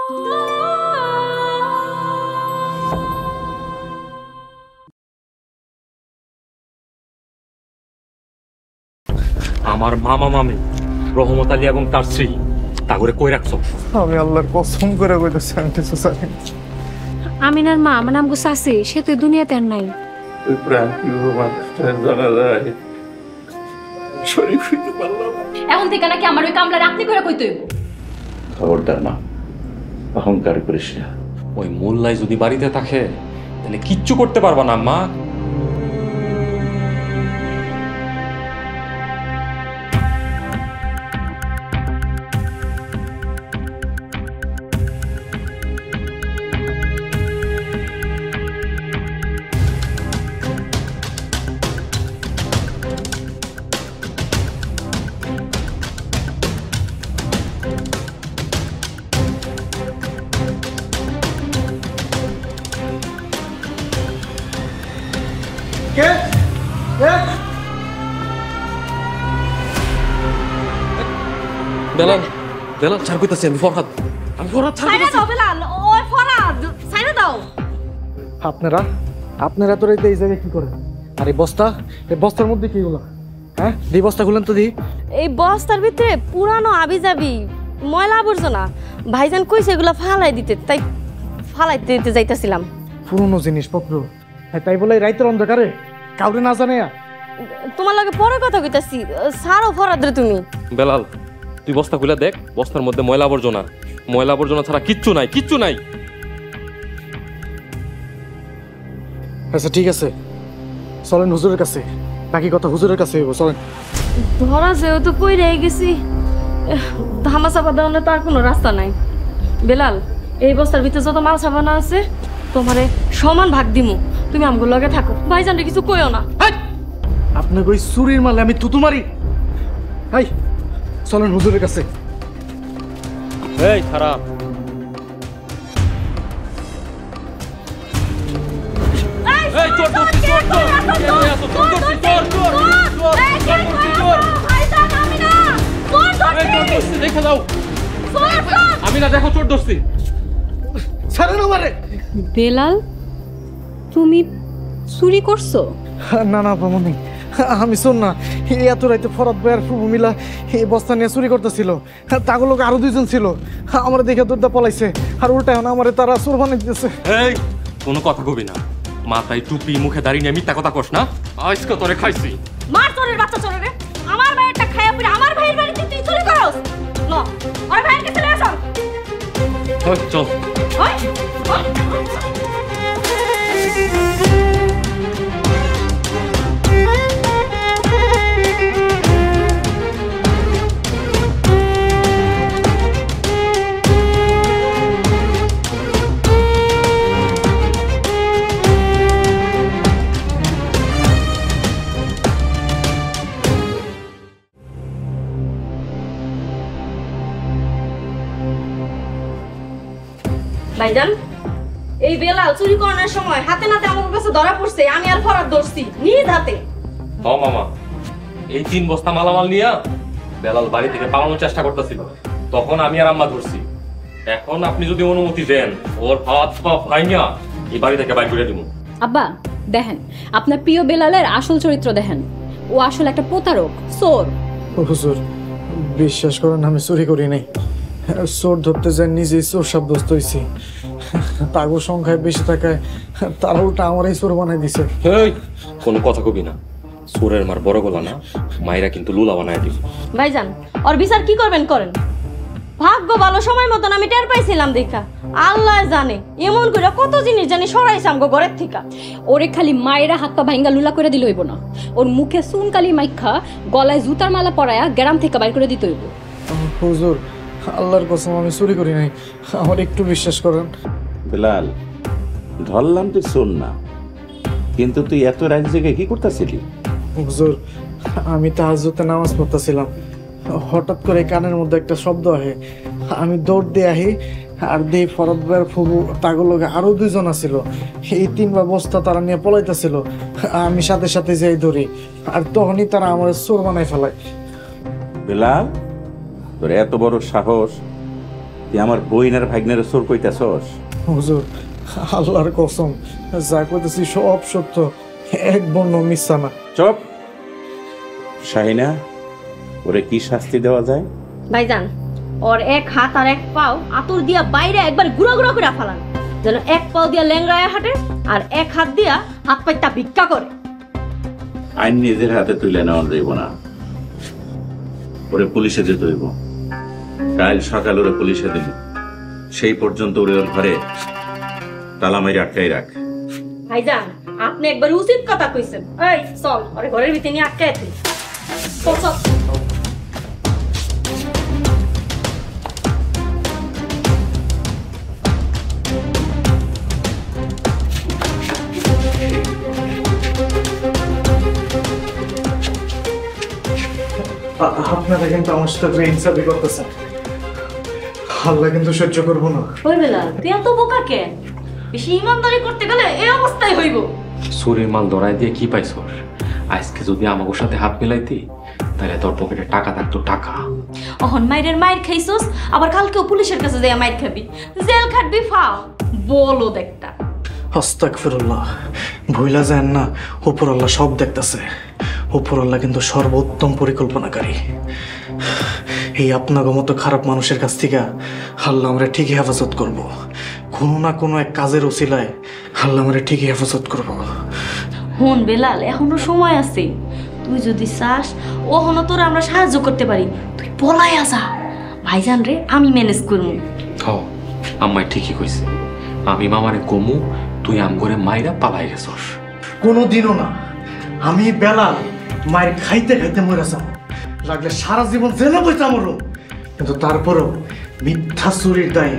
আমার মামা মামি রহমত আলী এবং তার স্ত্রী তা করে কই রাখছো? আমি আল্লাহর কসম করে কইতেছি আমি কিছু জানি না। আমিনার মা আমার নাম গুসাসি, সে তো দুনিয়াতে আর নাই। ওই প্রাণ প্রিয় মানুষটার জানা যায় শরীফ হইতে পারলাম। এখন থেকে নাকি আমার ওই কামলা আপনি করে কইতে হইব? খবরদার মা, অহংকার করিস না। ওই মোল্লাই যদি বাড়িতে থাকে তাহলে কিচ্ছু করতে পারবা না মা। বেলাল বেলাল ছাড় কইতাছি আমি ফরহাদ ছাড় সাইরা দাও বেলাল, ওই ফরহাদ সাইরা দাও। আপনারা তো এই জায়গায় কি করেন? আর এই বস্তার মধ্যে কি হলো? হ্যাঁ, এই বস্তা খুলেন তো দি। এই বস্তার ভিতরে পুরানো আবিজাবি ময়লা আবর্জনা ভাইজান কইছে এগুলো ফালাই দিতে, তাই ফালাই দিতে যাইতাছিলাম। পুরনো জিনিসপত্র, তাই বলে রাইতের অন্ধকারে কাউরে না জানে? তোমার লগে পরে কথা কইতাছি, সারো ফরাদ রে তুমি। বেলাল তুই বস্তা খুলে দেখ, বস্তার মধ্যে ময়লা আবর্জনা ছাড়া কিচ্ছু নাই। আচ্ছা ঠিক আছে, চলেন হুজুরের কাছে। বাকি কথা হুজুরের কাছে হইব, চলেন। ধরা যেহেতু কই রয়ে গেছি, ধামা চাপা দেওয়ার তো আর কোনো রাস্তা নাই। বেলাল, এই বস্তার ভিতরে যত মাল সাবানা আছে তোমারে সমান ভাগ দিমু, তুমি আমগুলো লগে থাকো। ভাইজান কিছু কইও না। আপনাকে ওই চুরির মালে আমি থুতু মারি? হাই, চলেন হুজুরের কাছে। এই খারাপ এই চোর দেখে দাও। আমি না দেখো চোর ধরছি। ছাড়েন আমারে। বেলাল তুমি চুরি করছো? না বামনি, আমি শোন না, এত রাইতে ফরাদ ভাই আর ফুবু মিলা এই বস্তা নিয়ে চুরি করতেছিল। তাগুলোকে আরো দুইজন ছিল, আমার দেখে দুধটা পলাইছে। আর উল্টা এখন আমারে তারা চোর বানিয়ে দিতেছে। এই কোনো কথা কবি না, মাথায় টুপি মুখে দাঁড়িয়ে নিয়ে মিথ্যা কথা কস না। আজকে তোরে খাইছি। মার চোরের বাচ্চা চোরে রে, আমার ভাইয়েরটা খাইয়া পড়ে আমার ভাইয়ের বাড়িতে তুই চুরি করস? না, আর ভাইয়ের কাছে লয়ে আসো। চল ওই ভাইজান, এই বেলাল চুরি করার সময় হাতে নাতে আমার কাছে ধরা পড়ছে, আমি আর ফরাদ ধরছি নিজ হাতে। ও মামা, এই 3 বস্তা মালামাল নিয়ে বেলাল বাড়ি থেকে পালানোর চেষ্টা করতেছিল, তখন আমি আর আম্মা ধরছি। এখন আপনি যদি অনুমতি দেন, ওর হাত পা ভাঙিয়া এই বাড়ি থেকে বাইর করে দিব। আব্বা দেখেন, আপনার প্রিয় বেলালের আসল চরিত্র দেখেন, ও আসলে একটা প্রতারক, চোর। হুজুর বিশ্বাস করেন, আমি চুরি করি নাই। চোর ধরতে যাই নিজেই চোর সাব্যস্ত হয়েছি। তাগো সংখ্যায় বেশি থাকায় তারা উল্টা আমারই চোর বানাই দিছে। কোনো কথা কবি না, চোরের মার বড় গলা না, মায়েরা কিন্তু লুলা বানায় দিব। ভাইজান, ওর বিচার কি করবেন করেন। ভাগ্য ভালো, সময় মতন আমি টের পাইছিলাম দেখা। আল্লাহ জানে এমন করে কত জিনিস জানি সরাইছে আমগো ঘরের থেকে। ওরে খালি মায়েরা হাত পা ভাঙ্গা লুলা করে দিলে হইব না, ওর মুখে চুনকালি মাইখা গলায় জুতার মালা পরায়া গ্রাম থেকে বাইর করে দিতে হইব। হুজুর আল্লাহর কসম আমি চুরি করি নাই, আমার একটু বিশ্বাস করেন। বেলাল, ধরলাম তুই শোন না, কিন্তু তুই এত রাত জেগে কি করতেছিলি? হুজুর আমি তাহাজ্জুদে নামাজ পড়তেছিলাম, হঠাৎ করে কানের মধ্যে একটা শব্দ আহে। আমি দৌড় দিয়ে আহি আর দেই ফরাদ ভাইয়ের ফুবু তাগুলোকে আরো 2 জন আছিল। এই 3 বস্তা তারা নিয়ে পলাইতেছিল। আমি সাথে সাথে যাই ধরি, আর তখনই তারা আমার চোর বানাই ফেলায়। বেলাল, তোর এত বড় সাহস, তুই আমার বইনের ভাগ্নের চোর কইতাছস? হুজুর, আল্লাহর কসম, যা কইতেছি সব সত্য, এক বর্ণ মিথ্যা না। চুপ। শাহিনা, ওরে কি শাস্তি দেওয়া যায়? ভাইজান, ওর এক হাত আর এক পাও আতর দিয়া বাইরে একবার গুড়া গুড়া করে ফালান, যেন এক পাও দিয়া ল্যাংড়ায় হাঁটে আর এক হাত দিয়া হাত পাইটা ভিক্ষা করে। আইন নিজের হাতে তুলে নেওয়া যাইব না, ওরে পুলিশে যেতে হইব। কাল সকাল ওরে পুলিশে দিল, সেই পর্যন্ত ওরে ওর ঘরে তালা মাইরে আটকাই রাখ। ভাইজান, আপনি একবার উচিত কথা কইছেন। এই চল, ওরে ঘরের ভিতরে নিয়ে আটকায় তুই। চল চল। আপনারা কিন্তু আমার সাথে ইনসাফি করতেছেন, আল্লাহ কিন্তু সহ্য করবো না। ওই বেলাল, তুই এত বোকা কেন? বেশি ইমানদারি করতে গেলে এই অবস্থায় হইব। চুরির মাল ধরাই দিয়ে কি পাইছস? আজকে যদি আমাকে সাথে হাত মিলাইতি তাহলে তোর পকেটে টাকা থাকতো, টাকা। অহন মাইরের মাইর খাইছস, আবার কালকেও পুলিশের কাছে যাইয়া মাইর খাবি, জেল খাটবি। ফাও বলো দেখটা। আস্তাগফিরুল্লাহ, ভুইলা যান না, উপর আল্লাহ সব দেখতেছে। উপর আল্লাহ কিন্তু সর্বোত্তম পরিকল্পনাকারী। এই আপনাকে মতো খারাপ মানুষের কাছ থেকে আল্লাহ আমরা ঠিকই হেফাজত করব। কোনো না কোনো এক কাজের উসিলায় আল্লাহ আমরা ঠিকই হেফাজত করব। হুন বেলাল, এখনো সময় আছে। তুই যদি চাস ওহনো তোর আমরা সাহায্য করতে পারি। তুই পলাই আসা ভাইজান রে, আমি ম্যানেজ করবো। হ, আম্মাই ঠিকই কইছে। আমি মামারে কমু, তুই আম করে মাইরা পালাই গেছস। কোনোদিনও না। আমি বেলাল মায়ের খাইতে খাইতে মরে যাব, লাগলে সারা জীবন জেলে বইতে মরো, কিন্তু তারপরও মিথ্যা চুরির দায়ে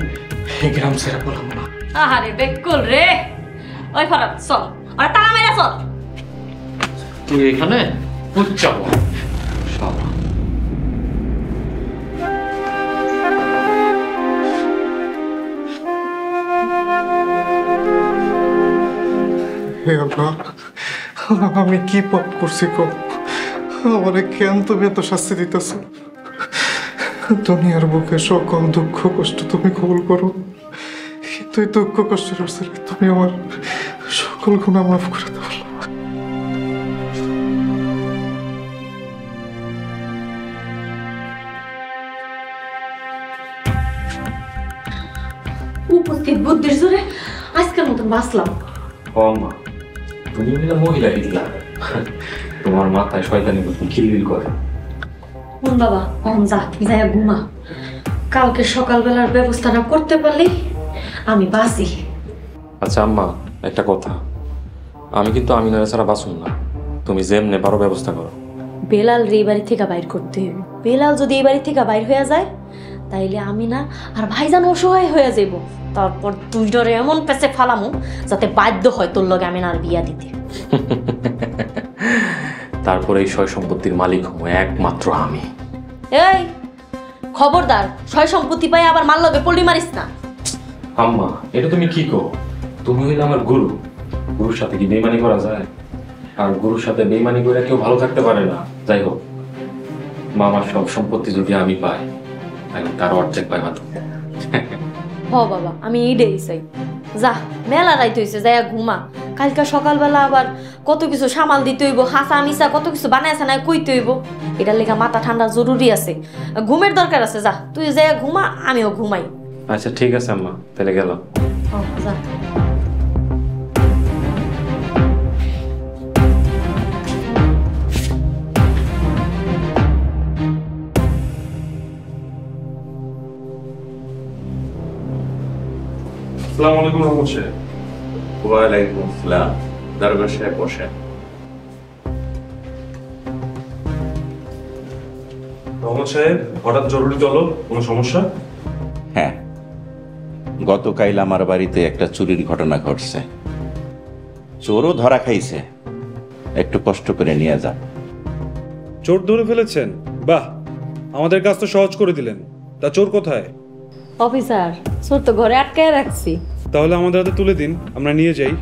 এই গ্রাম ছেড়ে বললাম না। আহারে বেকুল রে। ওই ফরাত চল, আর তালা মেরা চল। তুই এখানে বুঝছাবো সব। হে আল্লাহ, আমি কি পাপ করছি গো? আমারে কেন তুমি এত শাস্তি দিতেছ? দুনিয়ার বুকে সকল দুঃখ কষ্ট তুমি কবুল করো, কিন্তু এই দুঃখ কষ্টের অবস্থায় তুমি আমার সকল গুনাহ মাফ করে দাও। উপস্থিত বুদ্ধির জোরে আজকের মতন বাঁচলাম। মা, তুমি হলে মহিলা দিলা, তোমার মাথায় শয়তানি বুদ্ধি খিলবিল করে। হুন বাবা, অহন যা, যাইয়া ঘুমা। কালকে সকালবেলার ব্যবস্থাটা করতে পারলে আমি বাঁচি। আচ্ছা আম্মা, একটা কথা, আমি কিন্তু আমিনারে ছাড়া বাঁচুন না। তুমি যেমনে পারো ব্যবস্থা করো। বেলাল রে এই বাড়ি থেকে বাইর করতে হবে। বেলাল যদি এই বাড়ি থেকে বাইর হয়ে যায়, তাইলে আমি না আর ভাইজান অসহায় হয়ে যাইব। তারপর তুই ডরে এমন পেছে ফালামু যাতে বাধ্য হয় তোর লগে আমি না আর বিয়া দিতে। তারপরে এই সয় সম্পত্তির মালিক হবো একমাত্র আমি। এই খবরদার, সয় সম্পত্তি পাই আবার মার লগে পল্লি মারিস না। আম্মা, এটা তুমি কি কো? তুমি হইলে আমার গুরু, গুরুর সাথে কি বেইমানি করা যায়? আর গুরুর সাথে বেইমানি করে কেউ ভালো থাকতে পারে না। যাই হোক, মামার সব সম্পত্তি যদি আমি পাই, তাহলে তার অর্ধেক পাই মাত্র। হ বাবা, আমি এইটাই চাই। যা, মেলা রাইত হইছে, যাইয়া ঘুমা। কালকে সকালবেলা আবার কত কিছু সামাল দিতে হইব, হাসা মিশা কত কিছু বানায় সানায় কইতে হইব। এটার লেগে মাথা ঠান্ডা জরুরি আছে, ঘুমের দরকার আছে। যা, তুই যাইয়া ঘুমা, আমিও ঘুমাই। আচ্ছা ঠিক আছে আম্মা, তাহলে গেলাম। যা। আসসালামু আলাইকুম রহমত সাহেব। ওয়ালাইকুম আসসালাম। দারোগা সাহেব বসেন। রহমত সাহেব, হঠাৎ জরুরি তলব, কোনো সমস্যা? হ্যাঁ, গতকাল আমার বাড়িতে একটা চুরির ঘটনা ঘটছে। চোরও ধরা খাইছে, একটু কষ্ট করে নিয়ে যান। চোর ধরে ফেলেছেন? বাহ, আমাদের কাজ তো সহজ করে দিলেন। তা চোর কোথায়? অফিসার, চোর তো ঘরে আটকায় রাখছি। তাহলে আমাদের হাতে তুলে দিন, আমরা নিয়ে যাই।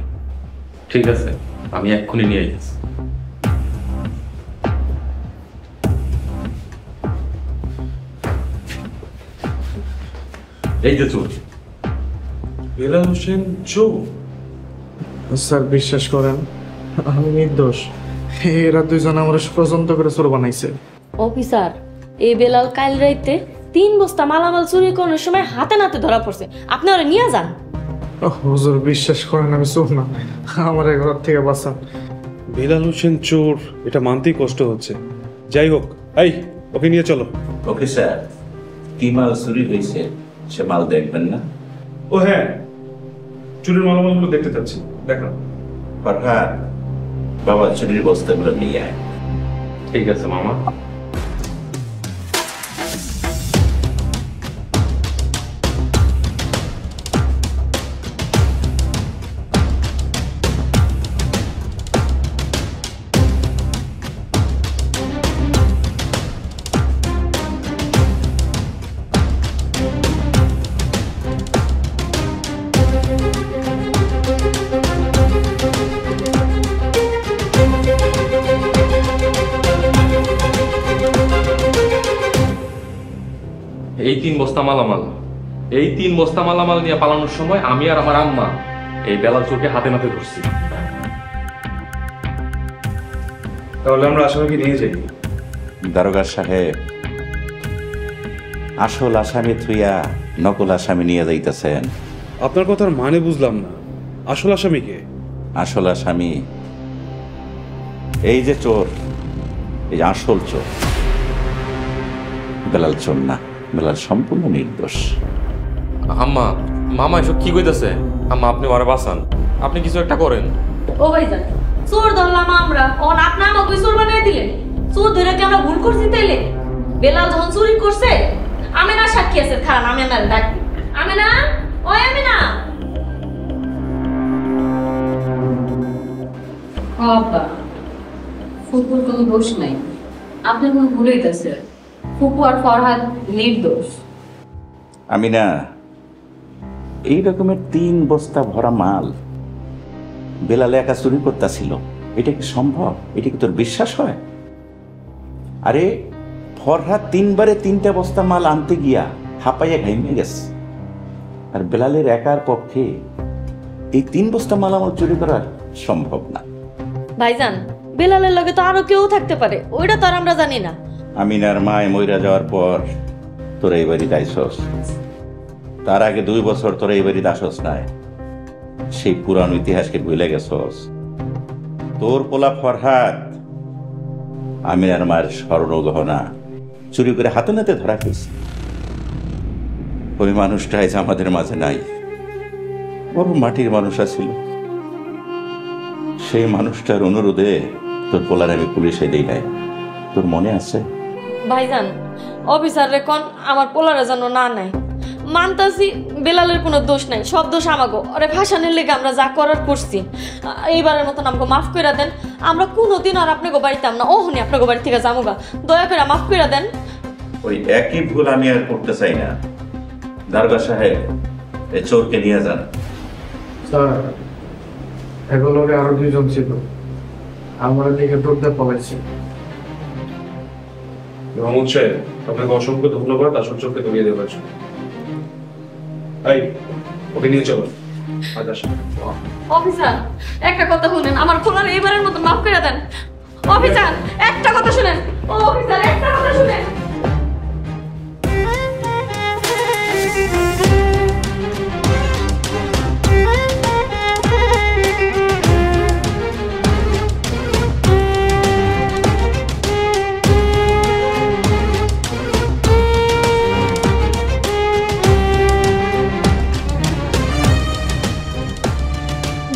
ঠিক আছে, আমি এক্ষুনি নিয়ে যাচ্ছি। এই যে চোর। বেলাল হোসেন চোর? স্যার বিশ্বাস করেন আমি নির্দোষ। এরা দুইজন আমার ষড়যন্ত্র করে চোর বানাইছে। অফিসার, এই বেলাল কাল রাইতে 3 বস্তা মালামাল চুরি করার সময় হাতে নাতে ধরা পড়ছে, আপনি ওরা নিয়ে যান। হুজুর বিশ্বাস করেন আমি চোর না, আমার ঘর থেকে বাঁচান। বেলাল হোসেন চোর এটা মানতেই কষ্ট হচ্ছে। যাই হোক, এই ওকে নিয়ে চলো। ওকে স্যার, কি মাল চুরি হয়েছে সে মাল দেখবেন না? ও হ্যাঁ, চুরির মালামালগুলো দেখতে চাচ্ছি, দেখান। ফরহাদ, বাবা চুরির বস্তাগুলো নিয়ে আয়। ঠিক আছে মামা। এই 3 বস্তা মালামাল, এই 3 বস্তা মালামাল নিয়ে পালানোর সময় আমি আর আমার আম্মা এই বেলাল চোরকে হাতে নাতে ধরছি। তাহলে আমরা আসামিকে নিয়ে যাই। দারোগা সাহেব, আসল আসামি থুইয়া নকল আসামি নিয়ে যাইতেছেন। আপনার কথার মানে বুঝলাম না, আসল আসামিকে? আসল আসামি এই যে চোর, এই আসল চোর। বেলাল চোর না, বেলাল সম্পূর্ণ নির্দোষ। আম্মা, মামা এসব কি কইতাছে? আম্মা আপনি ওরে বাঁচান, আপনি কিছু একটা করেন। ও ভাইজান, চোর ধরলাম আমরা, ওন আপনি আমাকে চোর বানিয়ে দিলেন। চোর ধরে কি আমরা ভুল করছি তাইলে? বেলাল যখন চুরি করছে, আমেনা সাক্ষী আছে, খারাপ আমেনার ডাকি। আমেনা, ওই আমেনা। বাবা, ফুপুর কোনো দোষ নাই, আপনার কোনো ভুল হইতেছে। ফুপু আর ফরহাদ নির্দোষ। আমি না, এই রকমের 3 বস্তা ভরা মাল বেলালে একা চুরি করতেছিল, এটা কি সম্ভব? এটা কি তোর বিশ্বাস হয়? আরে ফরহাদ 3 বারে 3টা বস্তা মাল আনতে গিয়া হাঁপাইয়া ঘাইমে গেছে, আর বেলালের একার পক্ষে এই 3 বস্তা মাল আমার চুরি করা সম্ভব না। ভাইজান, বেলালের লগে তো আরো কেউ থাকতে পারে, ওইটা তো আর আমরা জানি না। আমিনার মায় মইরা যাওয়ার পর তোরা এই বাড়িতে আইসস, তার আগে 2 বছর তোরা এই বাড়িতে আসস নাই, সেই পুরানো ইতিহাসকে ভুলে গেছস। তোর পোলা ফরহাদ আমিনার মায়ের স্বর্ণ গহনা চুরি করে হাতে নাতে ধরা খেয়েছে। ওই মানুষটা আজ আমাদের মাঝে নাই, বড় মাটির মানুষ আছিল। সেই মানুষটার অনুরোধে তোর পোলার আমি পুলিশে দিই নাই, তোর মনে আছে? ভাইজান, অফিসার রে কোন আমার পোলারে যেন না নাই। মানতাছি বেলালের কোনো দোষ নাই, সব দোষ আমাগো। আরে ভাসানের লেগে আমরা যা করার করছি, এইবারের মতন আমাকে মাফ করে দেন। আমরা কোনোদিন আর আপনাকে বাড়িতাম না, ওহনি আপনাকে বাড়ি থেকে যামুগা, দয়া করে মাফ করে দেন। ওই একই ভুল আমি আর করতে চাই না। দারোগা সাহেব, এই চোরকে নিয়ে যান। স্যার এগুলো আরো 2 জন ছিল, আমার দিকে দৌড়তে পড়েছে। রহমত সাহেব, আপনাকে অসংখ্য ধন্যবাদ আসল চোখকে ধরিয়ে দেওয়ার জন্য। এই ওকে নিয়ে চলো। আজ আসুন। অফিসার, একটা কথা শুনেন, আমার পোলারে এবারের মতো মাফ করে দেন। অফিসার, একটা কথা শুনেন। ও অফিসার, একটা কথা শুনেন।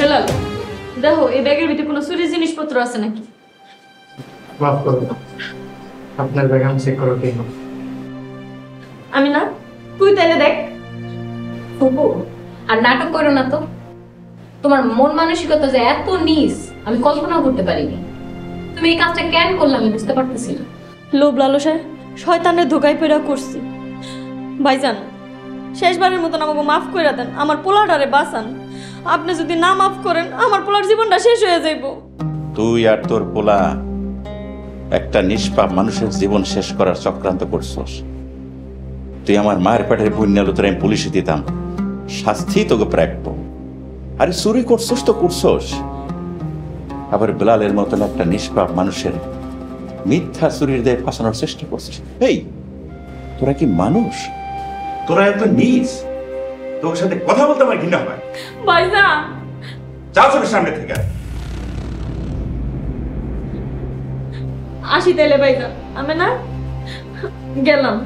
বেলাল, দেখো এই ব্যাগের ভিতরে কোনো চুরি জিনিসপত্র আছে নাকি? মাফ করুন, আপনার ব্যাগ আমি চেক করে দিই। আমি না, তুই তাইলে দেখ। ফুপু, আর নাটক করো না তো। তোমার মন মানসিকতা যে এত নিচ আমি কল্পনা করতে পারিনি। তুমি এই কাজটা কেন করলে আমি বুঝতে পারতেছি না। লোভ লালসায় শয়তানের ধোকায় পেরা করছি। ভাইজান, শেষবারের মতন আমাকে মাফ করে দেন, আমার পোলাটারে বাঁচান। আপনি যদি না মাফ করেন, আমার পোলার জীবনটা শেষ হয়ে যাইব। তুই আর তোর পোলা একটা নিষ্পাপ মানুষের জীবন শেষ করার চক্রান্ত করছস। তুই আমার মায়ের পেটের বন্যালো তোর আমি পুলিশে দিতাম, শাস্তি তোকে প্রাপ্য। আরে চুরি করছস তো করছস, আবার বেলালের মতন একটা নিষ্পাপ মানুষের মিথ্যা চুরির দেয় ফাঁসানোর চেষ্টা করছিস। এই তোরা কি মানুষ? তোরা এত নিজ, তোর সাথে কথা বলতে আমার ঘৃণা হয়। ভাইজান যাও চোখের সামনে থেকে। আসি তাইলে ভাইজান, আমি না গেলাম।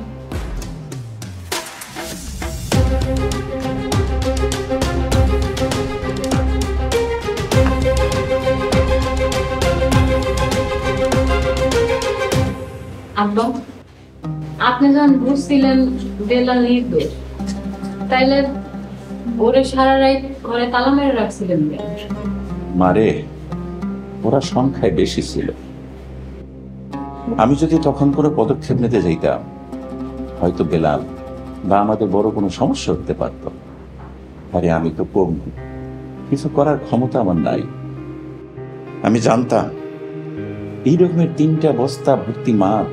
আব্বা, আপনি যখন বুঝছিলেন বেলা নির্দোষ, তাইলে ওরে সারা রাত ঘরে তালা মেরে রাখছিলেন কেন? মারে, ওরা সংখ্যায় বেশি ছিল। আমি যদি তখন কোনো পদক্ষেপ নিতে যাইতাম, হয়তো বেলাল বা আমাদের বড় কোনো সমস্যা হতে পারত। আরে আমি তো কম, কিছু করার ক্ষমতা আমার নাই। আমি জানতাম এই রকমের 3টা বস্তা ভর্তি মাছ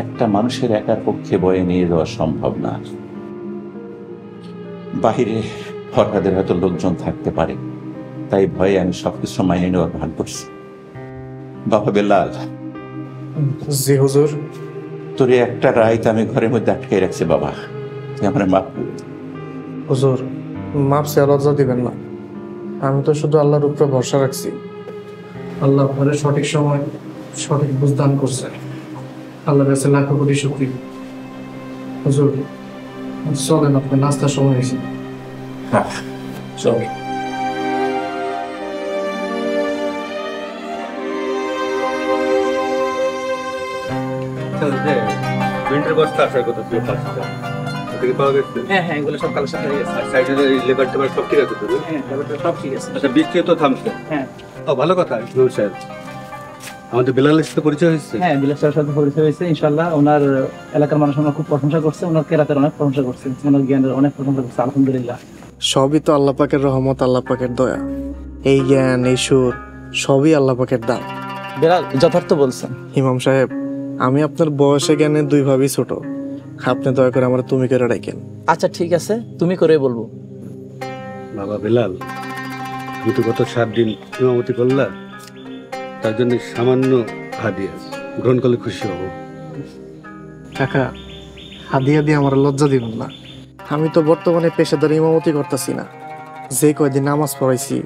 একটা মানুষের একার পক্ষে বয়ে নিয়ে যাওয়া সম্ভব না। বাহিরে হঠাৎ হয়তো লোকজন থাকতে পারে, তাই ভয়ে আমি সবকিছু মাইনে নেওয়ার ভান করছি। বাবা বেলাল, জি হুজুর। তোর একটা রাইত আমি ঘরের মধ্যে আটকে রাখছি বাবা, তুই আমার মাফ কর। হুজুর, মাপ চেয়ে লজ্জা দিবেন না। আমি তো শুধু আল্লাহর উপরে ভরসা রাখছি। আল্লাহ আপনার সঠিক সময় সঠিক বুঝদান করছে। আল্লাহর কাছে লাখো কোটি শুকরিয়া। হুজুর চলেন, আপনার নাস্তার সময় হয়েছে। চল। উইন্টার বস্তা আসার কথা ছিল 5টা, ওদিকে পাওয়া গেছে? হ্যাঁ হ্যাঁ, এগুলো সব কালেকশন হয়ে গেছে। আর সাইডের লেবার টেবার সব ঠিক আছে তো? হ্যাঁ, ব্যাপারটা সব ঠিক আছে। আচ্ছা, বৃষ্টি তো থামছে। হ্যাঁ ও ভালো কথা। নূর সাহেব, আমাদের বেলালের সাথে পরিচয় হয়েছে? হ্যাঁ, বিলাস স্যারের সাথে পরিচয় হয়েছে। ইনশাআল্লাহ ওনার এলাকার মানুষ আমার খুব প্রশংসা করছে, ওনার কেরাতের অনেক প্রশংসা করছে, ওনার জ্ঞানের অনেক প্রশংসা করছে। আলহামদুলিল্লাহ। সবই তো আল্লাহ পাকের রহমত, আল্লাহ পাকের দয়া। এই জ্ঞান, এই সুর সবই আল্লাহ পাকের দান। বেলাল যথার্থ বলছেন। ইমাম সাহেব, আমি আপনার বয়সে জ্ঞানে 2 ভাবই ছোট। আপনি দয়া করে আমার তুমি করে ডাকেন। আচ্ছা ঠিক আছে, তুমি করে বলবো। বাবা বেলাল, তুমি তো গত 7 দিন ইমামতি করলা, তার জন্য সামান্য হাদিয়া গ্রহণ করলে খুশি হব। কাকা, হাদিয়া দিয়ে আমার লজ্জা দিবেন না। আমি তো বর্তমানে পেশাদার ইমামতি করতেছি না। যে কয়দিন নামাজ পড়াইছি,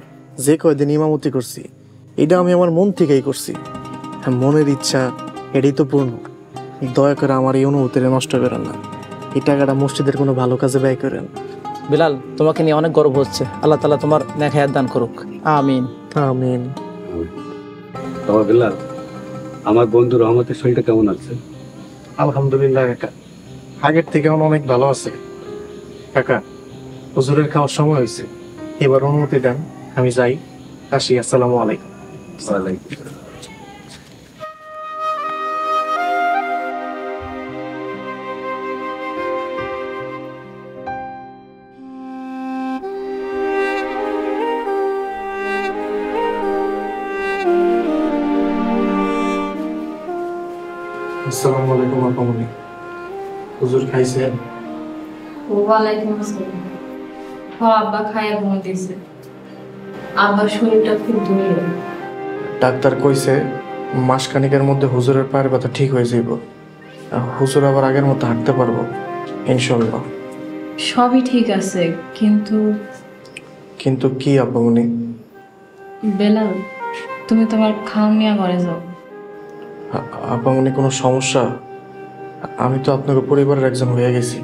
যে কয়দিন ইমামতি করছি, এটা আমি আমার মন থেকেই করছি। মনের ইচ্ছা এটাই তো পূর্ণ। দয়া করে আমার এই অনুভূতিটা নষ্ট করেন না। এই টাকাটা মসজিদের কোনো ভালো কাজে ব্যয় করেন। বেলাল, তোমাকে নিয়ে অনেক গর্ব হচ্ছে। আল্লাহ তাআলা তোমার নেক হায়াত দান করুক। আমিন আমিন। বাবা বেলাল, আমার বন্ধু রহমতের শরীরটা কেমন আছে? আলহামদুলিল্লাহ কাকা, আগের থেকে অনেক ভালো আছে। কাকা, হুজুরের খাওয়ার সময় হয়েছে, এবার অনুমতি দেন আমি যাই। আসি। আসসালামু আলাইকুম। ওয়ালাইকুম। আসসালামু আলাইকুম আপামনি। হুজুর খাইছেন? ওয়ালাইকুম আসসালাম। আব্বা খায়া ঘুমাইতেছে। আব্বার শরীরটা খুব দুর্বল। ডাক্তার কইছে মাসখানেকের মধ্যে হুজুরের পায়ের ব্যথা ঠিক হয়ে যাইব। হুজুর আবার আগের মতো হাঁটতে পারবো ইনশাল্লাহ। সবই ঠিক আছে, কিন্তু কিন্তু কি আপামনি? বেলাল, তুমি তোমার খাওন নিয়ে ঘরে যাও। আপামনি কোনো সমস্যা? আমি তো আপনার পরিবারের একজন হয়ে গেছি,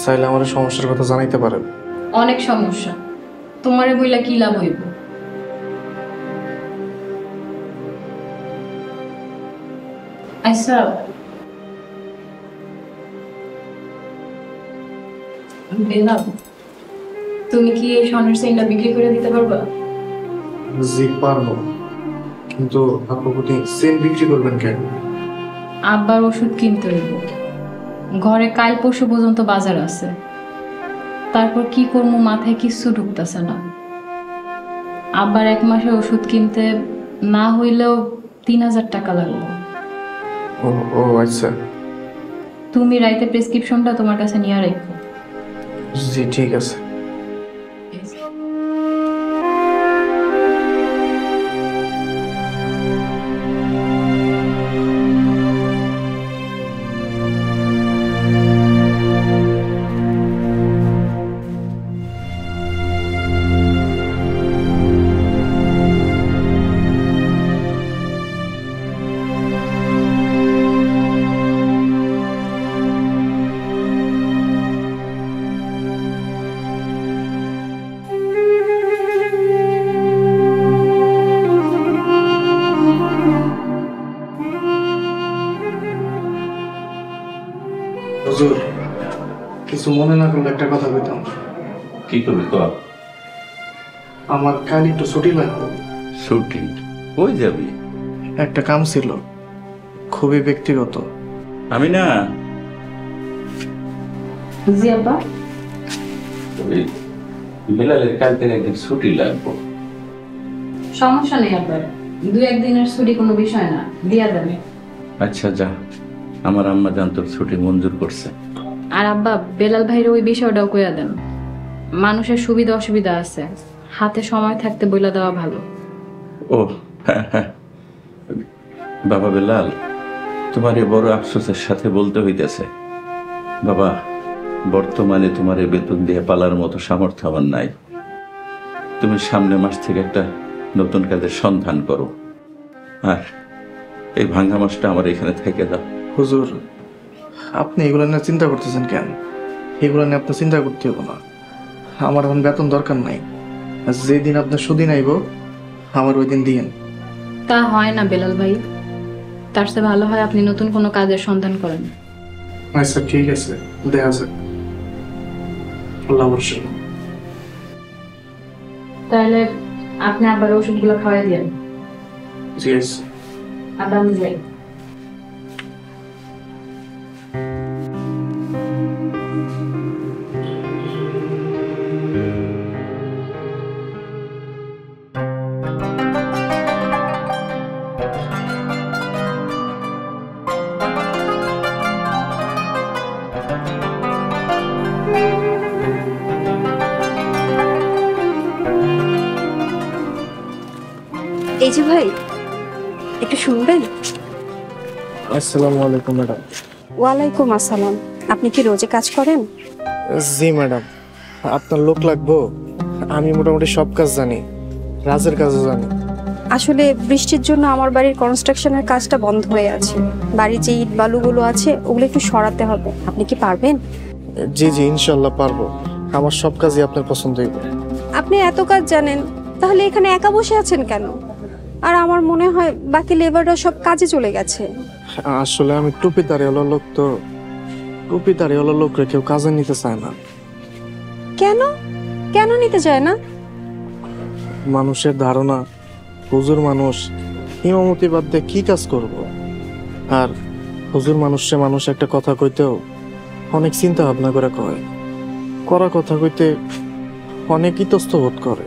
চাইলে আমার সমস্যার কথা জানাইতে পারেন। অনেক সমস্যা, তোমারে বইলা কি লাভ হইব? আচ্ছা, বেলাল, তুমি কি এই স্বর্ণের চেইনটা বিক্রি করে দিতে পারবা? জি পারবো, কিন্তু আপনি সেন বিক্রি করবেন কেন? আব্বার ওষুধ কিনতে হইব। ঘরে কাল পরশু পর্যন্ত বাজার আছে, তারপর কি করবো মাথায় কিচ্ছু ঢুকতেছে না। আব্বার 1 মাসে ওষুধ কিনতে না হইলেও 3000 টাকা লাগবে। ও আচ্ছা, তুমি রাইতে প্রেসক্রিপশনটা তোমার কাছে নিয়ে রাখো। জি ঠিক আছে। হুজুর, কিছু মনে না করলে একটা কথা কইতাম। কি করবি তো? আমার কাল একটু ছুটি লাগবে। ছুটি? কই যাবি? একটা কাম ছিল, খুবই ব্যক্তিগত। আমি না জি আব্বা। ওই বেলালের কাল থেকে একদিন ছুটি লাগবো। সমস্যা নেই আব্বা, 2-1 দিনের ছুটি কোনো বিষয় না, দিয়া যাবে। আচ্ছা যা, আমার আম্মা জান তোর ছুটি মঞ্জুর করছে। আর আব্বা, বেলাল ভাইয়ের ওই বিষয়টাও কইয়া দেন। মানুষের সুবিধা অসুবিধা আছে, হাতে সময় থাকতে বইলা দেওয়া ভালো। ও হ্যাঁ হ্যাঁ, বাবা বেলাল, তোমার এ বড় আফসোসের সাথে বলতে হইতেছে বাবা, বর্তমানে তোমার এই বেতন দিয়ে পালার মতো সামর্থ্য আমার নাই। তুমি সামনের মাস থেকে একটা নতুন কাজের সন্ধান করো, আর এই ভাঙা মাসটা আমার এখানে থেকে দাও। হুজুর, আপনি এগুলো নিয়ে চিন্তা করতেছেন কেন? এগুলো নিয়ে আপনার চিন্তা করতে হবে না। আমার এখন বেতন দরকার নাই। যেদিন আপনার সুদিন আইব, আমার ওই দিন দিয়েন। তা হয় না বেলাল ভাই, তার চেয়ে ভালো হয় আপনি নতুন কোনো কাজের সন্ধান করেন। আচ্ছা ঠিক আছে, দেখা যাক। আল্লাহ ভরসা। তাহলে আপনি আবার ওষুধগুলো খাওয়াই দিন। ঠিক আছে। আবার আমি যাই। এই যে ভাই, একটু শুনবেন? আসসালামু আলাইকুম ম্যাডাম। ওয়ালাইকুম আসসালাম। আপনি কি রোজে কাজ করেন? জি ম্যাডাম। আপনার লোক লাগবো? আমি মোটামুটি সব কাজ জানি, রাজের কাজও জানি। আসলে বৃষ্টির জন্য আমার বাড়ির কনস্ট্রাকশনের কাজটা বন্ধ হয়ে আছে। বাড়ির যে ইট বালুগুলো আছে ওগুলো একটু সরাতে হবে। আপনি কি পারবেন? জি জি ইনশাল্লাহ পারবো। আমার সব কাজই আপনার পছন্দ হইব। আপনি এত কাজ জানেন, তাহলে এখানে একা বসে আছেন কেন? আর আমার মনে হয় বাকি লেবাররা সব কাজে চলে গেছে। আসলে আমি টুপি দাঁড়িয়ে লোক, তো টুপি দাঁড়িয়ে লোকরা কেউ কাজে নিতে চায় না। কেন কেন নিতে চায় না? মানুষের ধারণা হুজুর মানুষ ইমামতি বাদ দিয়ে কি কাজ করব। আর হুজুর মানুষে মানুষ একটা কথা কইতেও অনেক চিন্তা ভাবনা করে কয়, করা কথা কইতে অনেক ইতস্ত বোধ করে।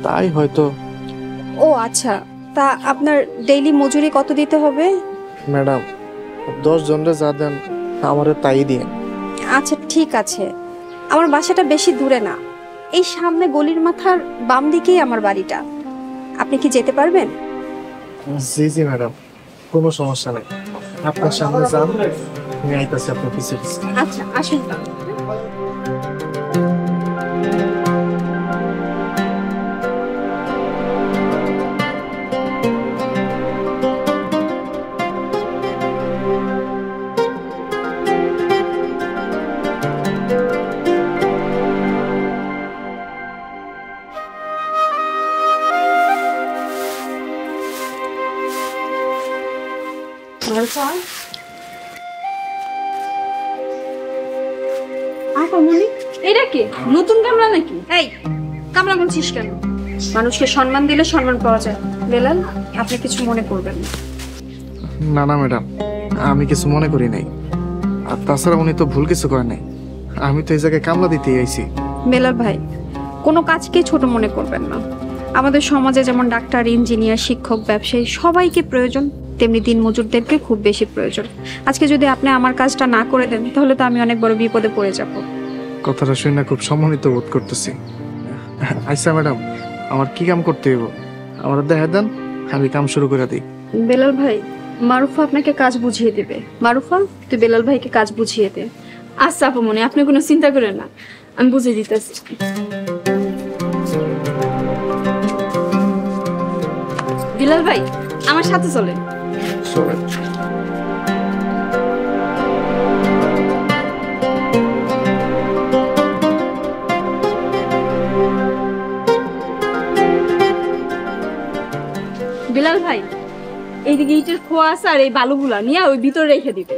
তাই হয়তো। ও আচ্ছা, তা আপনার ডেইলি মজুরি কত দিতে হবে? ম্যাডাম 10 জনরে যা দেন আমারে তাই দিন। আচ্ছা ঠিক আছে, আমার বাসাটা বেশি দূরে না, এই সামনে গলির মাথার বাম দিকেই আমার বাড়িটা। আপনি কি যেতে পারবেন? জি জি ম্যাডাম, কোনো সমস্যা নেই। আপনার সামনে যান, আমি আইতাছি আপনার পিছে পিছে। আচ্ছা আসুন। এটা কি নতুন কামরা নাকি? এই কামলা বলছিস কেন? মানুষকে সম্মান দিলে সম্মান পাওয়া যায়। বেলাল, আপনি কিছু মনে করবেন না। না না ম্যাডাম, আমি কিছু মনে করি নাই। আর তাছাড়া উনি তো ভুল কিছু করে নাই। আমি তো এই জায়গায় কামলা দিতে আইছি। বেলাল ভাই, কোনো কাজকেই ছোট মনে করবেন না। আমাদের সমাজে যেমন ডাক্তার, ইঞ্জিনিয়ার, শিক্ষক, ব্যবসায়ী সবাইকে প্রয়োজন, তেমনি দিনমজুরদেরকে খুব বেশি প্রয়োজন। আজকে যদি আপনি আমার কাজটা না করে দেন তাহলে তো আমি অনেক বড় বিপদে পড়ে যাব। কথাটা শুনে খুব সম্মানিত বোধ করতেছি। আচ্ছা ম্যাডাম, আমার কি কাম করতে হইব আমার দেখা দেন, আমি কাম শুরু করে দিই। বেলাল ভাই, মারুফা আপনাকে কাজ বুঝিয়ে দেবে। মারুফা, তুই বেলাল ভাইকে কাজ বুঝিয়ে দে। আচ্ছা আপামনি, আপনি কোনো চিন্তা করেন না, আমি বুঝিয়ে দিতেছি। বিলাল ভাই, আমার সাথে চলেন। বিলাল ভাই, এইদিকে ইটের খোয়া আছে আর এই বালুগুলা নিয়ে ওই ভিতরে রেখে দিবে,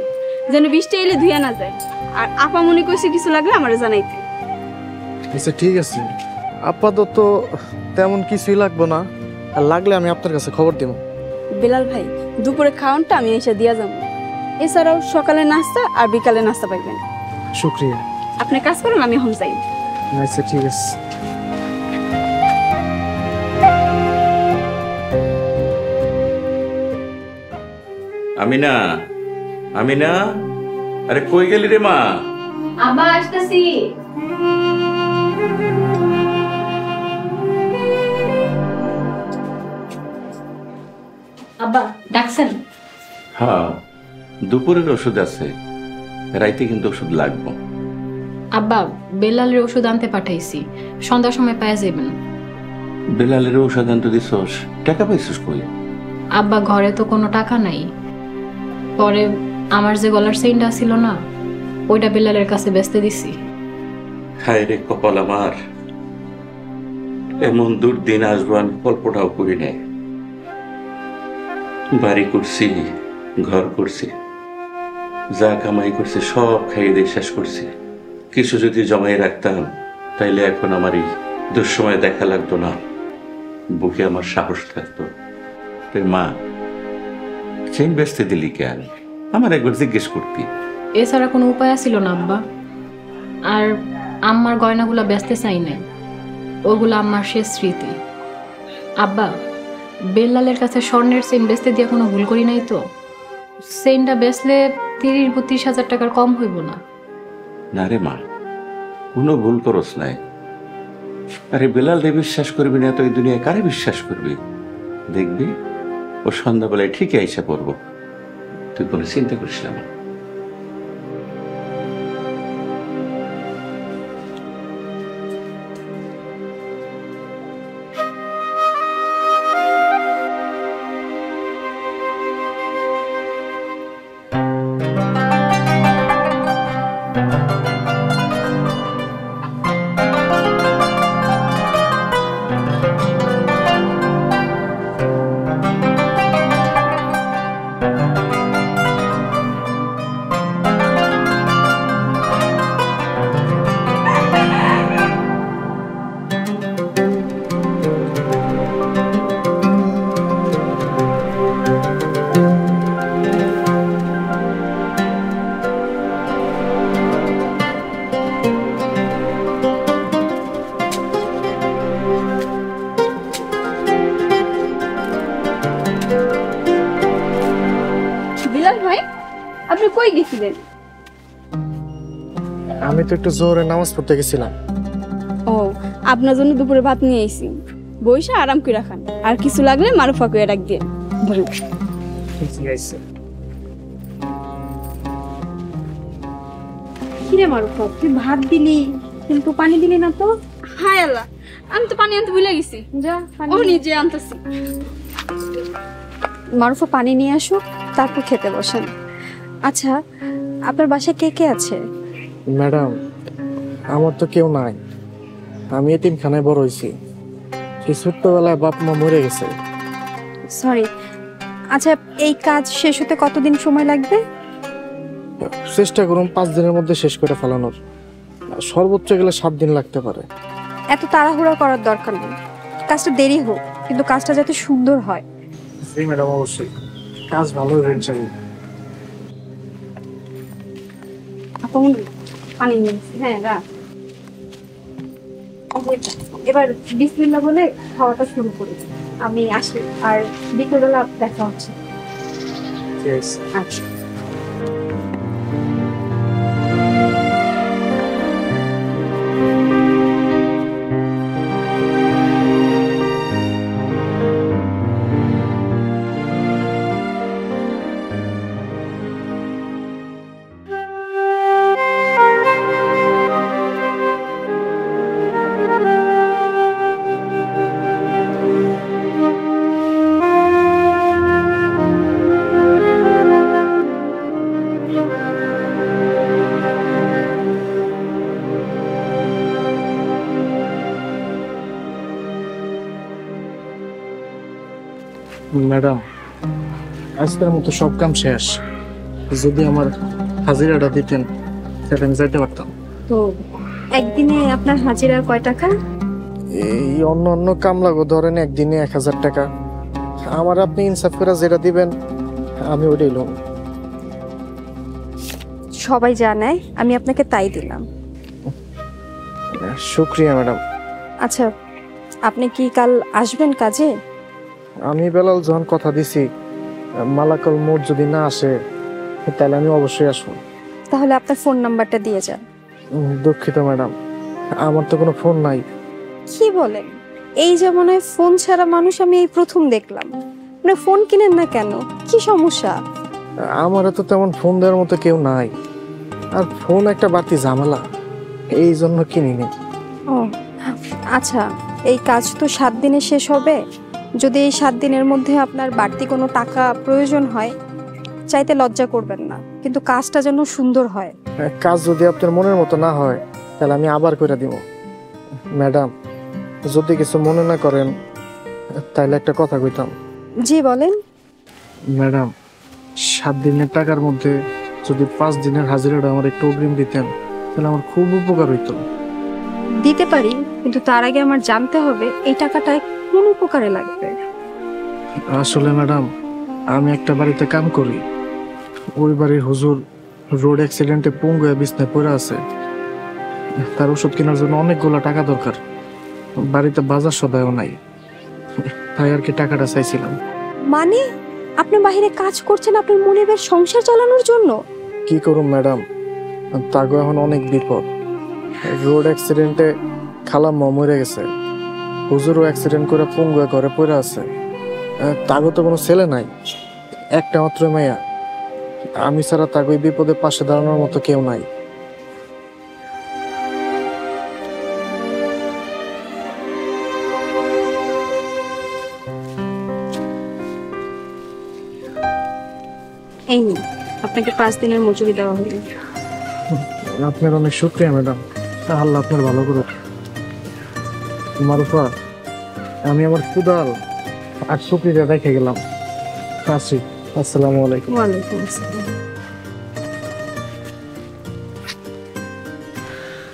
যেন বৃষ্টি এলে ধুয়ে না যায়। আর আপা মনে কইছে কিছু লাগলে আমারে জানাইতে। আচ্ছা ঠিক আছে, আপাতত তেমন কিছুই লাগবো না, আর লাগলে আমি আপনার কাছে খবর দিব। বিলাল ভাই, দুপুরে খাওয়ানটা আমি এসে দিয়া যাবো। এছাড়াও সকালে নাস্তা আর বিকালে নাস্তা পাইবেন। শুক্রিয়া। আপনি কাজ করেন, আমি এখন যাই। আচ্ছা ঠিক আছে। আমিনা, আমিনা, আরে কই গেলি রে মা? আব্বা আসতেছি। আব্বা ডাকছেন? হ্যাঁ, দুপুরের ওষুধ আছে, রাইতে কিন্তু ওষুধ লাগবে। আব্বা, বেলালের ওষুধ আনতে পাঠাইছি, সন্ধ্যার সময় পাওয়া যাবেন। বেলালের ওষুধ আনতে দিছস, টাকা পাইছিস কই? আব্বা, ঘরে তো কোনো টাকা নাই। পরে আমার যে গলার চেইনটা ছিল না, ওইটা বেলালের কাছে বেচতে দিছি। হায় রে কপাল আমার, এমন দুর্দিন আসবো আমি কল্পনাও করি নাই। বাড়ি করছি, ঘর করছি, যা কামাই করছি সব খাইয়ে দিয়ে শেষ করছি। কিছু যদি জমাই রাখতাম তাইলে এখন আমার এই দুঃসময় দেখা লাগতো না, বুকে আমার সাহস থাকতো। তুই মা, চেইন বেচতে দিলি কেন? আমার একবার জিজ্ঞেস করতি। এছাড়া কোনো উপায় ছিল না আব্বা। আর আম্মার গয়নাগুলা বেচতে চাই নাই, ওগুলো আমার শেষ স্মৃতি। আব্বা, বেল্লালের কাছে স্বর্ণের চেইন বেচতে দিয়ে কোনো ভুল করি নাই তো? চেইনটা বেচলে 30-32 হাজার টাকার কম হইব না? না রে মা, কোনো ভুল করস নাই। আরে বেলাল রে বিশ্বাস করবি না তো এই দুনিয়ায় কারে বিশ্বাস করবি? দেখবি ও সন্ধ্যাবেলায় ঠিকই আইসা পড়বো, তুই কোনো চিন্তা করিস না। আপনি কই গেছিলেন? আমি তো একটু জোরে নামাজ পড়তে গেছিলাম। ও, আপনার জন্য দুপুরে ভাত নিয়ে আইছি, বইসা আরাম করে রাখান। আর কিছু লাগলে মারুফা কইয়া ডাক দিয়ে। ঠিক আছে। কিরে মারুফা, তুই ভাত দিলি কিন্তু পানি দিলি না তো? হায় আল্লাহ, আমি তো পানি আনতে ভুলে গেছি। যা ও নিজে আনতেছি। মারুফা পানি নিয়ে আসো, তারপর খেতে বসেন। আচ্ছা, আপনার বাসায় কে কে আছে? ম্যাডাম, আমার তো কেউ নাই, আমি এতিমখানায় বড় হয়েছি। সেই ছোট্টবেলায় বাপ মা মরে গেছে। সরি। আচ্ছা, এই কাজ শেষ হতে কতদিন সময় লাগবে? চেষ্টা করুন 5 দিনের মধ্যে শেষ করে ফেলানোর, সর্বোচ্চ গেলে 7 দিন লাগতে পারে। এত তাড়াহুড়া করার দরকার নেই, কাজটা দেরি হোক কিন্তু কাজটা যাতে সুন্দর হয়। জি ম্যাডাম, অবশ্যই কাজ ভালো হবে ইনশাআল্লাহ। আপন পানি নিয়েছি। হ্যাঁ রাখ। এবার বিসমিল্লাহ বলে খাওয়াটা শুরু করি। আমি আসি, আর বিকেলবেলা দেখা হচ্ছে। ঠিক আছে। আচ্ছা। ম্যাডাম, আজকের মতো সব কাম শেষ। যদি আমার হাজিরাটা দিতেন তাহলে আমি যাইতে পারতাম। তো একদিনে আপনার হাজিরা কয় টাকা? এই অন্য অন্য কাম লাগো ধরেন একদিনে 1000 টাকা। আমার আপনি ইনসাফ করে যেটা দিবেন আমি ওটাই লোন। সবাই জানায় আমি আপনাকে তাই দিলাম। শুক্রিয়া ম্যাডাম। আচ্ছা, আপনি কি কাল আসবেন কাজে? আমি বেলাল যখন কথা দিছি মালাকাল মোড় যদি না আসে তাহলে আমি অবশ্যই আসবো। তাহলে আপনার ফোন নাম্বারটা দিয়ে যান। দুঃখিত ম্যাডাম, আমার তো কোনো ফোন নাই। কি বলেন? এই জামানায় ফোন ছাড়া মানুষ আমি এই প্রথম দেখলাম। আপনি ফোন কিনেন না কেন? কি সমস্যা? আমারও তো তেমন ফোন দেওয়ার মতো কেউ নাই, আর ফোন একটা বাড়তি ঝামেলা, এই জন্য কিনিনি। ও আচ্ছা, এই কাজ তো 7 দিনে শেষ হবে। যদি এই 7 দিনের মধ্যে আপনার বাড়তি কোনো টাকা প্রয়োজন হয়, চাইতে লজ্জা করবেন না, কিন্তু কাজটা যেন সুন্দর হয়। কাজ যদি আপনার মনের মতো না হয় তাহলে আমি আবার করে দিব। ম্যাডাম, যদি কিছু মনে না করেন তাহলে একটা কথা কইতাম। জি বলেন। ম্যাডাম, 7 দিনের টাকার মধ্যে যদি 5 দিনের হাজিরাটা আমার একটু অগ্রিম দিতেন তাহলে আমার খুব উপকার হইতো। দিতে পারি, কিন্তু তার আগে আমার জানতে হবে এই টাকাটা কোন উপকারে লাগবে। আসলে ম্যাডাম, আমি একটা বাড়িতে কাম করি। ওই বাড়ির হুজুর রোড অ্যাক্সিডেন্টে পঙ্গু হয়ে বিছনায় পড়ে আছে। তার ওষুধ কেনার জন্য অনেকগুলো টাকা দরকার। বাড়িতে বাজার সদায়ও নাই, তাই আর কি টাকাটা চাইছিলাম। মানে আপনি বাইরে কাজ করছেন আপনার মনিবের সংসার চালানোর জন্য? কি করুম ম্যাডাম, তাগো এখন অনেক বিপদ। রোড অ্যাক্সিডেন্টে খালাম্মা মরে গেছে, হুজুরও অ্যাক্সিডেন্ট করে পঙ্গু হয়ে ঘরে পড়ে আছে। তাগো তো কোনো ছেলে নাই, একটা মাত্র মেয়া। আমি ছাড়া তাগো এই বিপদে পাশে দাঁড়ানোর মতো কেউ নাই। এই নিন, আপনাকে 5 দিনের মজুরি দেওয়া হলো। আপনার অনেক শুক্রিয়া ম্যাডাম, আল্লাহ আপনার ভালো করুক। মারুফা, আমি আমার কুদাল আর শুক্রিয়া রেখে গেলাম। আসি, আসসালামু আলাইকুম। ওয়ালাইকুম আসসালাম।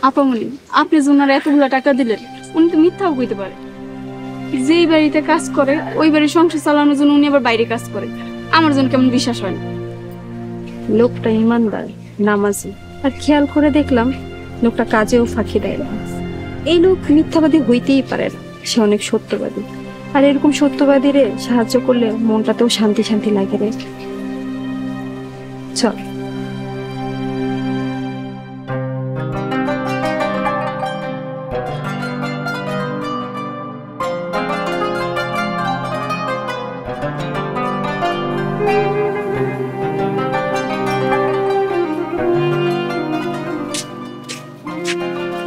আপামনি, আপনি যে ওনার এতগুলো টাকা দিলেন, উনি তো মিথ্যাও কইতে পারে। যেই বাড়িতে কাজ করে ওই বাড়ির সংসার চালানোর জন্য উনি আবার বাইরে কাজ করে। আমার জন্য কেমন বিশ্বাস হয় না। লোকটা ইমানদার, নামাজি, আর খেয়াল করে দেখলাম লোকটা কাজেও ফাঁকি দেয় না। এই লোক মিথ্যাবাদী হইতেই পারে না, সে অনেক সত্যবাদী। আর এরকম সত্যবাদীরে সাহায্য করলে মনটাতেও শান্তি শান্তি লাগে রে। চল।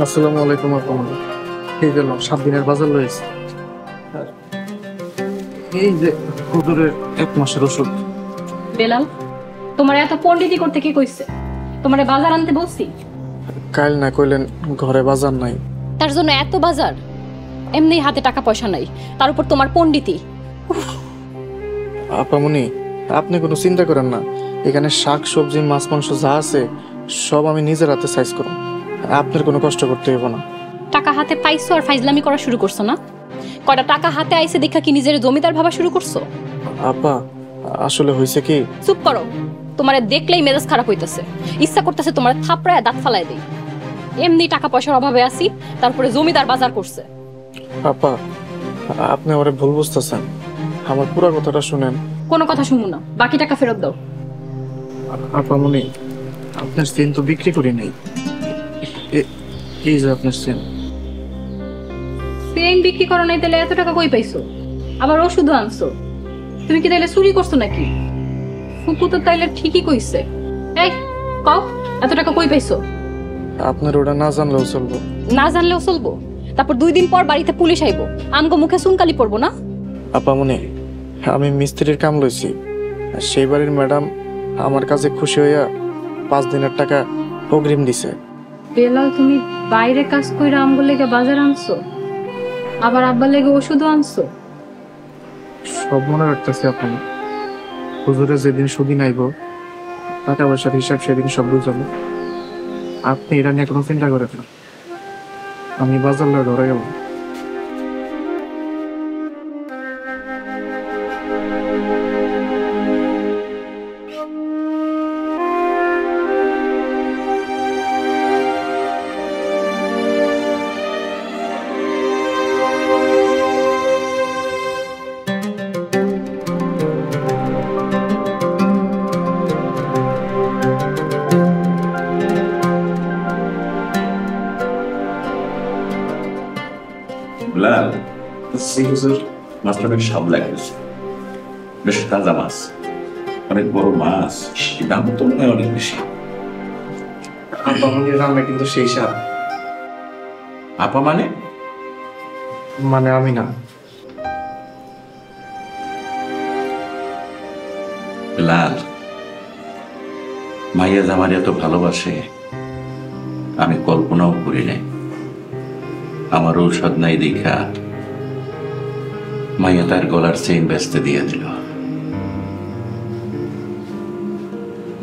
আসসালামু আলাইকুম আপনাদের। এই জন্য 7 দিনের বাজার লয়েছে। এই যে হুজুরের 1 মাসের ওষুধ। বেলাল, তোমার এত পণ্ডিতি করতে কে কইছে? তোমারে বাজার আনতে বলছি? কাল না কইলেন ঘরে বাজার নাই। তার জন্য এত বাজার? এমনি হাতে টাকা পয়সা নাই, তার উপর তোমার পণ্ডিতি। আপামনি, আপনি কোনো চিন্তা করেন না। এখানে শাক সবজি মাছ মাংস যা আছে সব আমি নিজের হাতে সাইজ করব। আপনার কোনো কষ্ট করতে হবে না। টাকা হাতে পাইছো আর ফাইজলামি করা শুরু করছো না? কয়টা টাকা হাতে আইছে দেখা কি নিজের জমিদার ভাবা শুরু করছো? আপা, আসলে হয়েছে কি? চুপ করো। তোমারে দেখলেই মেজাজ খারাপ হইতেছে, ইচ্ছা করতেছে তোমার থাপড়ায় দাঁত ফালাই দেই। এমনি টাকা পয়সার অভাবে আছি, তারপরে জমিদার বাজার করছে। আপা, আপনি আমারে ভুল বুঝতেছেন। আমার পুরো কথাটা শুনেন। কোনো কথা শুনবো না, বাকি টাকা ফেরত দাও। আপামনি আপনার চেন তো বিক্রি করি নাই। এই যে আপনার চেন। চেইন বিক্রি করো নাই তাহলে এত টাকা কই পাইছো? আবার ওষুধও আনছো। তুমি কি তাইলে চুরি করছো নাকি? ফুপু তো তাইলে ঠিকই কইছে। এই কও, এত টাকা কই পাইছো? আপনার ওটা না জানলেও চলবো। না জানলেও চলবো? তারপর 2 দিন পর বাড়িতে পুলিশ আইবো, আমগো মুখে সুনকালি পড়বো না? আপামনি আমি মিস্ত্রির কাম লইছি, আর সেই বাড়ির ম্যাডাম আমার কাছে খুশি হইয়া 5 দিনের টাকা অগ্রিম দিছে। বেলাল, তুমি বাইরে কাজ কইরা আমগো লেগে বাজার আনছো, আবার আব্বার লেগে ওষুধও আনছো। সব মনে রাখতেছি আপনি। হুজুরে যেদিন সুদিন আইব, টাকা পয়সার হিসাব সেদিন সব বুঝাবো। আপনি এটা নিয়ে কোনো চিন্তা করেন না। আমি বাজার লয়ে ধরে গেলাম। বিলাল, মাছটা বেশ স্বাদ লাগছে, বেশ তাজা মাছ, অনেক বড় মাছ, দাম তো মনে হয় অনেক বেশি। আপামনির রান্না কিন্তু সেই স্বাদ। আপা মানে? মানে আমি না। বিলাল, মাইয়া জামার এত ভালোবাসে আমি কল্পনাও করি নাই। আমার ঔষধ নাই দেখা মাইয়া তার গলার চেইন বেচতে দিয়ে দিল।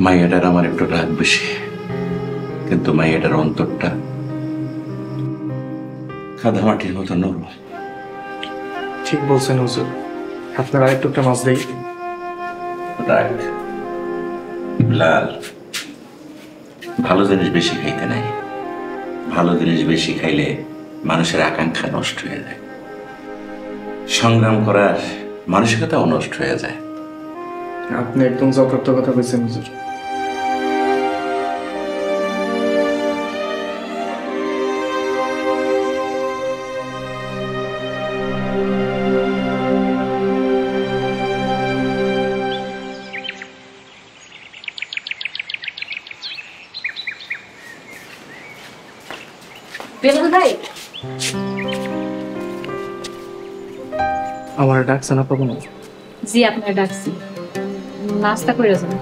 মাইয়াটার আমার একটু রাগ বেশি, কিন্তু মাইয়াটার অন্তরটা কাদামাটির মতো নরম। ঠিক বলছেন হুজুর। আপনার আরেকটুকটা মাছ দেই। রাগ। বিলাল, ভালো জিনিস বেশি খাইতে নাই। ভালো জিনিস বেশি খাইলে মানুষের আকাঙ্ক্ষা নষ্ট হয়ে যায়, সংগ্রাম করার মানসিকতাও নষ্ট হয়ে যায়। আপনি একদম যথার্থ কথা বলছেন হুজুর। বেলাল ভাই, আমার ডাকছে না পাবো না। জি আপনার ডাকছি, নাস্তা করে যান।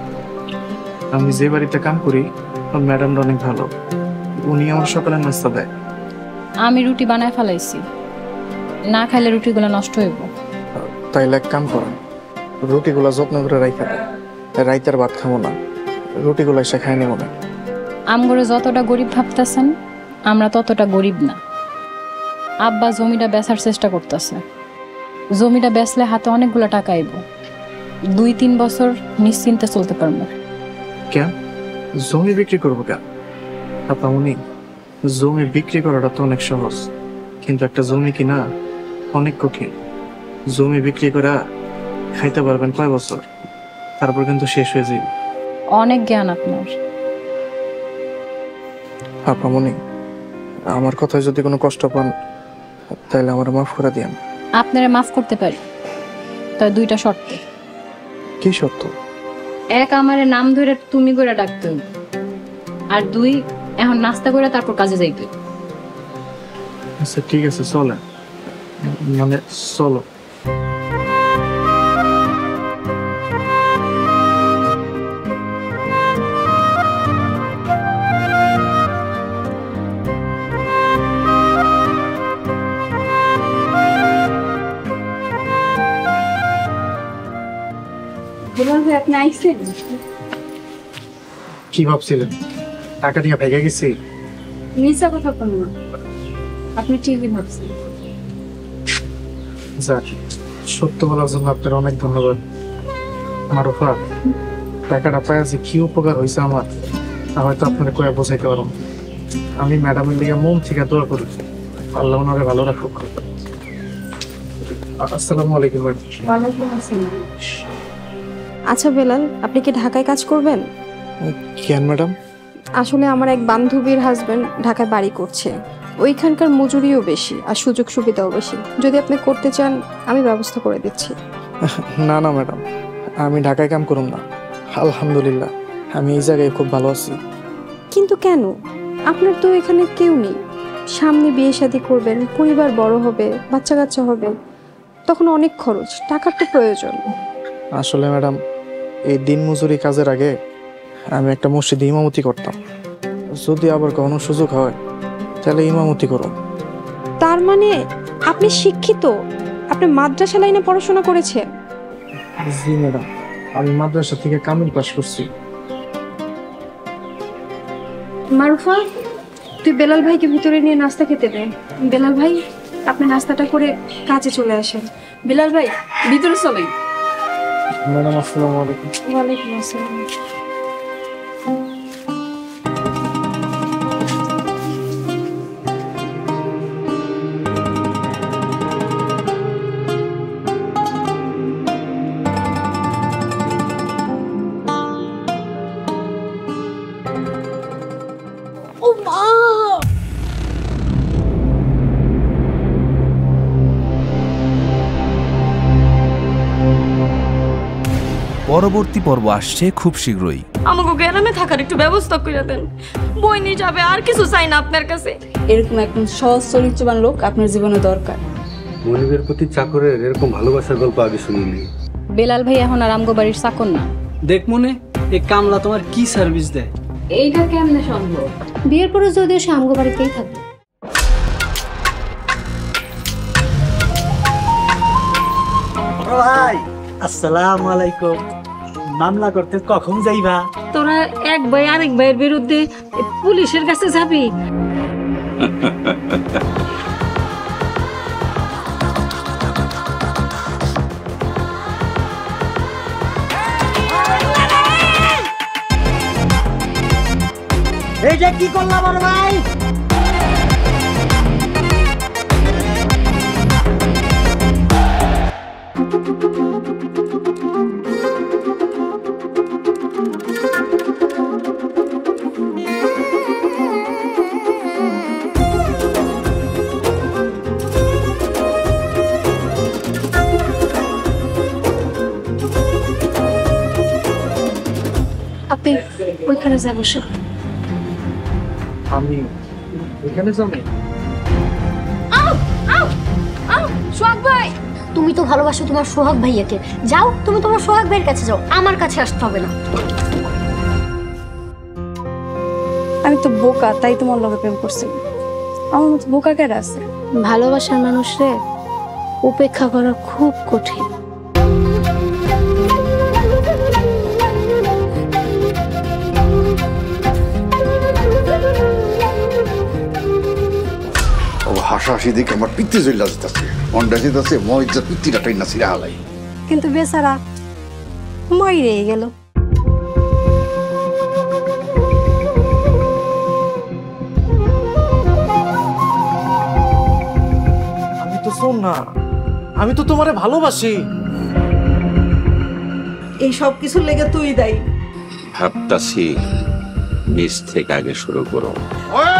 আমি যে বাড়িতে কাম করি ম্যাডামটা অনেক ভালো, উনি আমার সকালে নাস্তা দেয়। আমি রুটি বানায় ফেলাইছি, না খাইলে রুটিগুলো নষ্ট হইব। তাইলে এক কাম করেন, রুটিগুলা যত্ন করে রাইখা দেয়। রাইতের ভাত খাবো না, রুটিগুলা এসে খাই নেব না। আমগরে যতটা গরিব ভাবতেছেন আমরা ততটা গরিব না। আব্বা জমিটা বেচার চেষ্টা করতেছে। জমিটা বেচলে হাতে অনেকগুলো টাকা আইব, 2-3 বছর নিশ্চিন্তে চলতে পারবো। কেন জমি বিক্রি করবো কেন? আপা উনি জমি বিক্রি করাটা তো অনেক সহজ, কিন্তু একটা জমি কিনা অনেক কঠিন। জমি বিক্রি করা খাইতে পারবেন কয় বছর, তারপর কিন্তু শেষ হয়ে যাবে। অনেক জ্ঞান আপনার। আপা মনি, আমার কথায় যদি কোনো কষ্ট পান তাহলে আমার মাফ করে দিয়েন। আপনারা মাফ করতে পারি, তাই 2টা শর্তে। কি সত্য? 1, আমারে নাম ধরে তুমি করে ডাকতে হইব, আর 2, এখন নাস্তা করে তারপর কাজে যাইতে হইব। আচ্ছা ঠিক আছে, চলে মানে চলো। আপনি আইসেন? কি ভাবছিলেন টাকা নিয়ে ভেগে গেছি? মিছা কথা বল না, আপনি ঠিকই ভাবছেন। যাক, সত্য বলার জন্য আপনার অনেক ধন্যবাদ। মারুফা, টাকাটা পাইছি কি উপকার হয়েছে আমার, তা হয়তো আপনার কয়ে বোঝাইতে পারবো। আমি ম্যাডামের দিকে মন থেকে দোয়া করি, আল্লাহ ওনারে ভালো রাখুক। আসসালামু আলাইকুম। ওয়ালাইকুম আসসালাম। আচ্ছা বেলাল, আপনি কি ঢাকায় কাজ করবেন? কেন ম্যাডাম? আসলে আমার এক বান্ধবীর হাজবেন্ড ঢাকায় বাড়ি করছে, ওইখানকার মজুরিও বেশি আর সুযোগ সুবিধাও বেশি। যদি আপনি করতে চান আমি ব্যবস্থা করে দিচ্ছি। না না ম্যাডাম, আমি ঢাকায় কাম করুম না। আলহামদুলিল্লাহ আমি এই জায়গায় খুব ভালো আছি। কিন্তু কেন? আপনার তো এখানে কেউ নেই, সামনে বিয়ে শাদী করবেন, পরিবার বড় হবে, বাচ্চা কাচ্চা হবে, তখন অনেক খরচ, টাকার তো প্রয়োজন। আসলে ম্যাডাম, এই দিন মজুরি কাজের আগে আমি একটা মসজিদে ইমামতি করতাম। যদি আবার কোনো সুযোগ হয় তাহলে ইমামতি করো। তার মানে আপনি শিক্ষিত? আপনি মাদ্রাসা লাইনে পড়াশোনা করেছেন? জি ম্যাডাম, আমি মাদ্রাসা থেকে কামিল পাস করছি। মারুফা, তুই বেলাল ভাইকে ভিতরে নিয়ে নাস্তা খেতে দে। বেলাল ভাই, আপনি নাস্তাটা করে কাজে চলে আসেন। বিলাল ভাই ভিতরে চলেন। ম্যাডাম আসসালামু আলাইকুম। ওয়ালাইকুম আসসালাম। পরবর্তী পর্ব আসছে খুব শীঘ্রই। আমাকে গ্রামে থাকার একটু ব্যবস্থা করে দেন। বই নিয়ে যাবে, আর কিছু চাই না আপনার কাছে। এরকম একদম সহজ চরিত্রবান লোক আপনার জীবনে দরকার। মনিবের প্রতি চাকরের এরকম ভালোবাসার গল্প আগে শুনিনি। বেলাল ভাই এখন আর আমগো বাড়ির চাকর না। দেখ মনে, এই কামলা তোমার কি সার্ভিস দেয়? এইটা কেমনে সম্ভব? বিয়ের পরে যদিও সে আমগো বাড়িতেই থাকবে। ভাই আসসালামু আলাইকুম। মামলা করতে কখন যাইবা? তোরা এক ভাই আরেক ভাইয়ের বিরুদ্ধে পুলিশের কাছে যাবি? এই যে কি করলাম বড় ভাই? আপনি ওইখানে যাবো। আমি এখানে যাবো? সোহাগ ভাই, তুমি তো ভালোবাসো তোমার সোহাগ ভাইয়াকে। যাও, তুমি তোমার সোহাগ ভাইয়ের কাছে যাও, আমার কাছে আসতে হবে না। আমি তো বোকা, তাই তোমার লগে প্রেম করছি। আমার মতো বোকা কেন আছে? ভালোবাসার মানুষরে উপেক্ষা করা খুব কঠিন। হাসাহাসি দেখে আমার পিত্তি জল্লা যেতেছে, অন্ডা যেতেছে, মজা পিত্তিটা টাইনা ছিঁড়া হালাই। কিন্তু বেচারা মরে গেল। আমি তো শোন না, আমি তো তোমারে ভালোবাসি। এই সব কিছুর লেগে তুই দায়ী। ভাবতাছি নিজ থেকে আগে শুরু করো। ওই